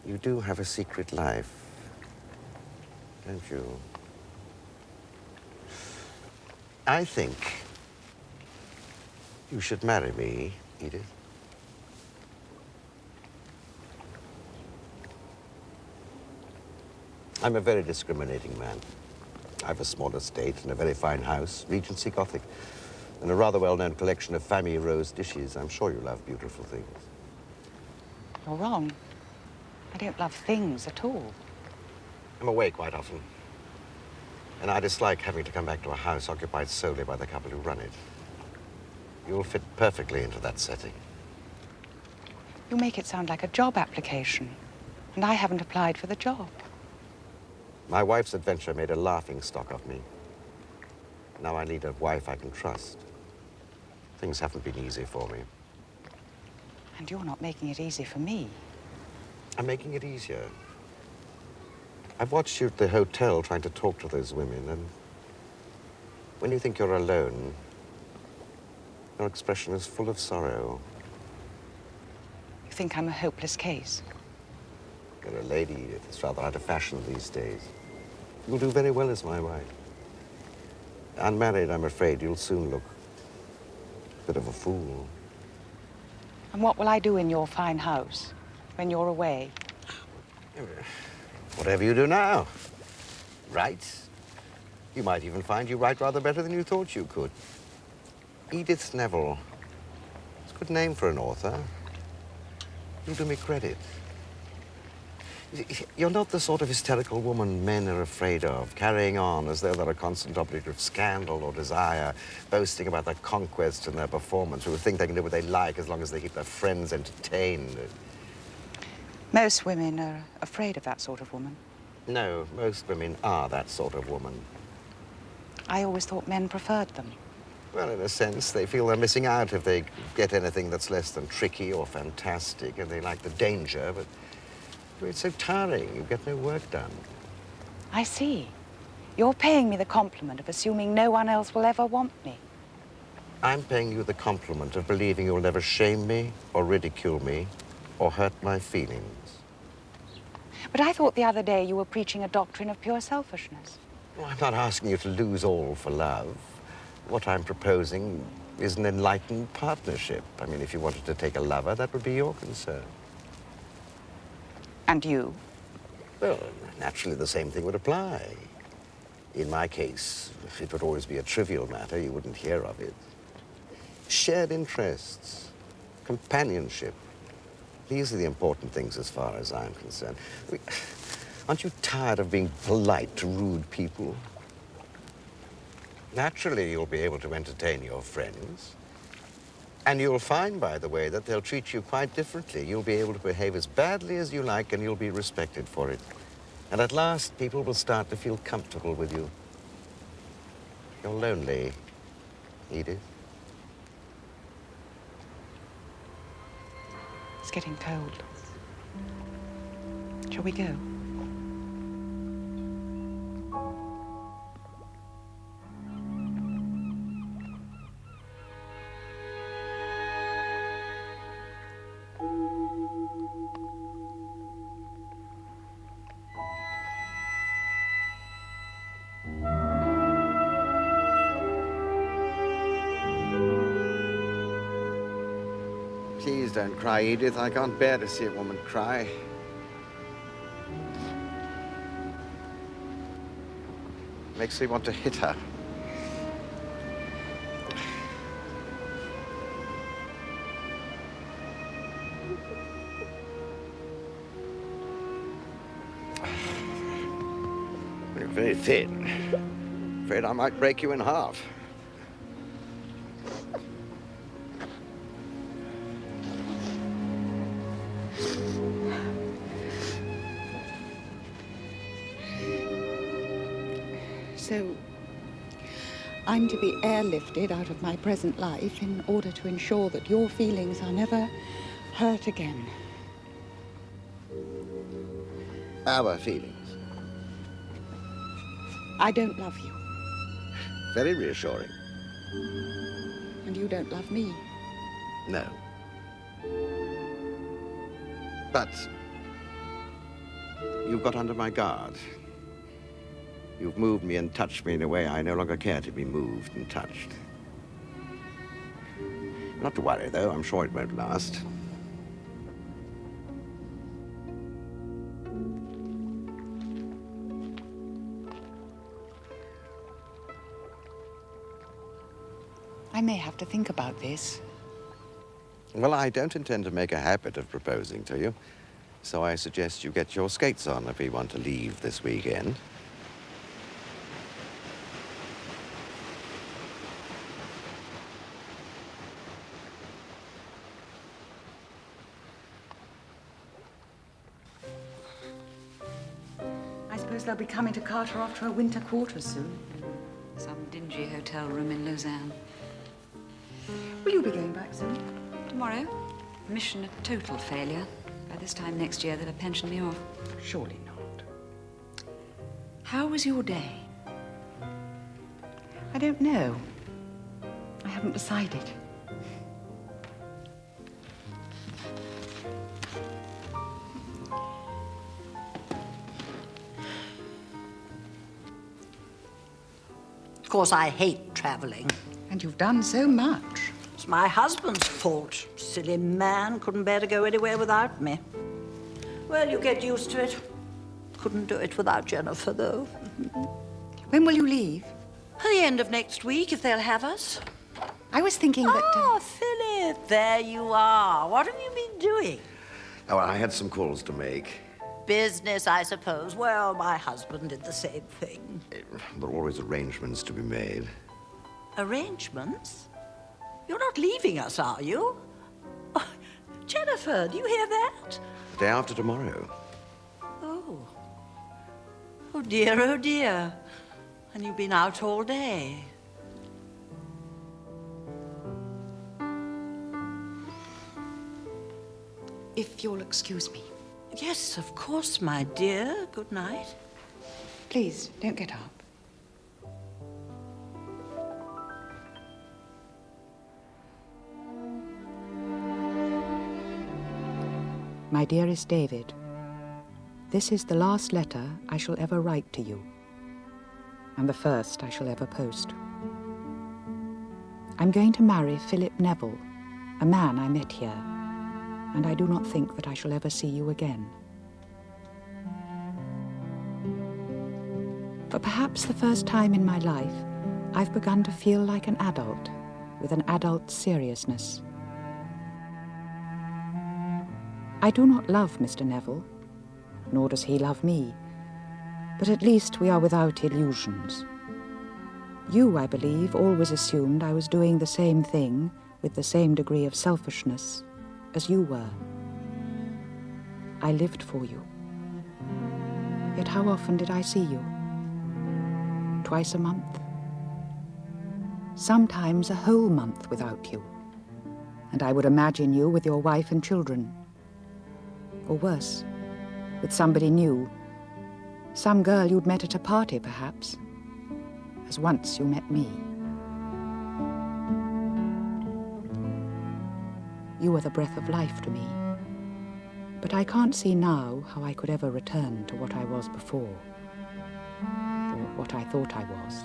you do have a secret life, don't you? I think you should marry me, Edith. I'm a very discriminating man. I have a small estate and a very fine house, Regency Gothic, and a rather well-known collection of famille rose dishes. I'm sure you love beautiful things. You're wrong. I don't love things at all. I'm away quite often, and I dislike having to come back to a house occupied solely by the couple who run it. You'll fit perfectly into that setting. You make it sound like a job application, and I haven't applied for the job. My wife's adventure made a laughing stock of me. Now I need a wife I can trust. Things haven't been easy for me. And you're not making it easy for me. I'm making it easier. I've watched you at the hotel trying to talk to those women, and when you think you're alone, your expression is full of sorrow. You think I'm a hopeless case? You're a lady. It's rather out of fashion these days. You'll do very well as my wife. Unmarried, I'm afraid, you'll soon look a bit of a fool. And what will I do in your fine house when you're away? Whatever you do now. Write. You might even find you write rather better than you thought you could. Edith Neville. It's a good name for an author. You do me credit. You're not the sort of hysterical woman men are afraid of, carrying on as though they're a constant object of scandal or desire, boasting about their conquests and their performance, who think they can do what they like as long as they keep their friends entertained. Most women are afraid of that sort of woman. No, most women are that sort of woman. I always thought men preferred them. Well, in a sense, they feel they're missing out if they get anything that's less than tricky or fantastic, and they like the danger, but it's so tiring. You get no work done. I see. You're paying me the compliment of assuming no one else will ever want me. I'm paying you the compliment of believing you'll never shame me or ridicule me or hurt my feelings. But I thought the other day you were preaching a doctrine of pure selfishness. Well, I'm not asking you to lose all for love. What I'm proposing is an enlightened partnership. I mean, if you wanted to take a lover, that would be your concern. And you? Well, naturally, the same thing would apply. In my case, it would always be a trivial matter. You wouldn't hear of it. Shared interests, companionship. These are the important things as far as I'm concerned. I mean, aren't you tired of being polite to rude people? Naturally, you'll be able to entertain your friends. And you'll find, by the way, that they'll treat you quite differently. You'll be able to behave as badly as you like, and you'll be respected for it. And at last, people will start to feel comfortable with you. You're lonely, Edith. It's getting cold. Shall we go? Please don't cry, Edith. I can't bear to see a woman cry. Makes me want to hit her. You're very thin. Afraid I might break you in half. So, I'm to be airlifted out of my present life in order to ensure that your feelings are never hurt again. Our feelings. I don't love you. Very reassuring. And you don't love me. No. But you've got under my guard. You've moved me and touched me in a way I no longer care to be moved and touched. Not to worry, though. I'm sure it won't last. I may have to think about this. Well, I don't intend to make a habit of proposing to you, so I suggest you get your skates on if we want to leave this weekend. I suppose they'll be coming to cart her off to her winter quarters soon. Some dingy hotel room in Lausanne. Will you be going back soon? Tomorrow. Mission a total failure. By this time next year, they'll have pensioned me off. Surely not. How was your day? I don't know. I haven't decided. Of course, I hate traveling. And you've done so much. It's my husband's fault. Silly man, couldn't bear to go anywhere without me. Well, you get used to it. Couldn't do it without Jennifer, though. When will you leave? At the end of next week, if they'll have us. I was thinking that... Oh, Philip, there you are. What have you been doing? Oh, I had some calls to make. Business, I suppose. Well, my husband did the same thing. There are always arrangements to be made. Arrangements? You're not leaving us, are you? Oh, Jennifer, do you hear that? Day after tomorrow. Oh. Oh, dear, oh, dear. And you've been out all day. If you'll excuse me. Yes, of course, my dear. Good night. Please, don't get up. My dearest David, this is the last letter I shall ever write to you, and the first I shall ever post. I'm going to marry Philip Neville, a man I met here, and I do not think that I shall ever see you again. For perhaps the first time in my life, I've begun to feel like an adult, with an adult seriousness. I do not love Mr. Neville, nor does he love me, but at least we are without illusions. You, I believe, always assumed I was doing the same thing with the same degree of selfishness as you were. I lived for you. Yet how often did I see you? Twice a month? Sometimes a whole month without you. And I would imagine you with your wife and children. Or worse, with somebody new. Some girl you'd met at a party, perhaps, as once you met me. You were the breath of life to me. But I can't see now how I could ever return to what I was before, or what I thought I was.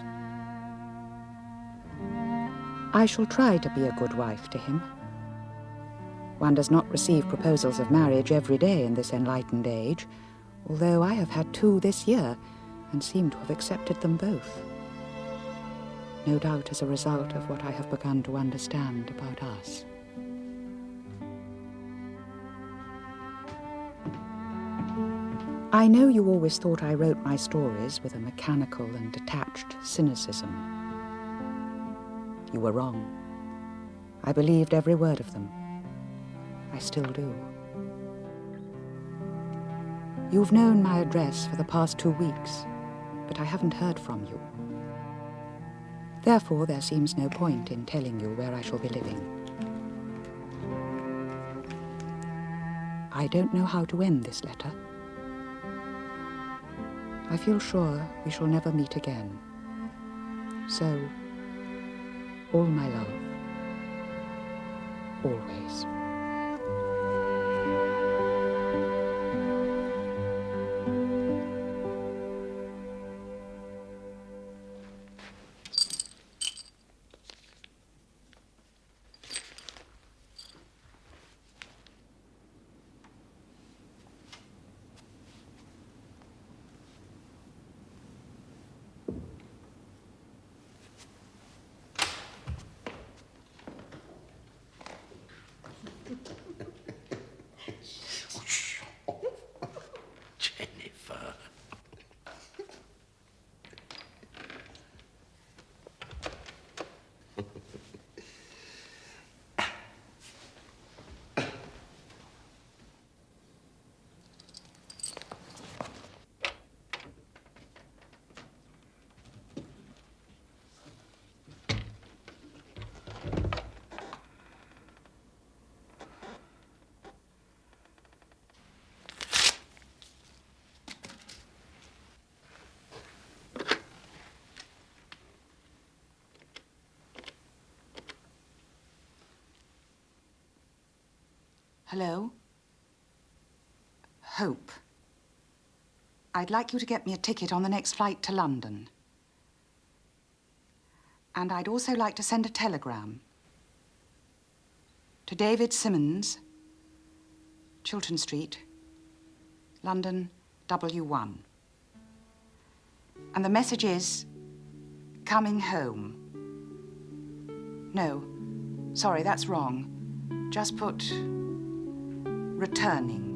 I shall try to be a good wife to him. One does not receive proposals of marriage every day in this enlightened age, although I have had 2 this year and seem to have accepted them both. No doubt as a result of what I have begun to understand about us. I know you always thought I wrote my stories with a mechanical and detached cynicism. You were wrong. I believed every word of them. I still do. You've known my address for the past 2 weeks, but I haven't heard from you. Therefore, there seems no point in telling you where I shall be living. I don't know how to end this letter. I feel sure we shall never meet again. So, all my love. Always. Hello? Hope. I'd like you to get me a ticket on the next flight to London. And I'd also like to send a telegram to David Simmons, Chiltern Street, London, W1. And the message is, coming home. No, sorry, that's wrong. Just put, returning.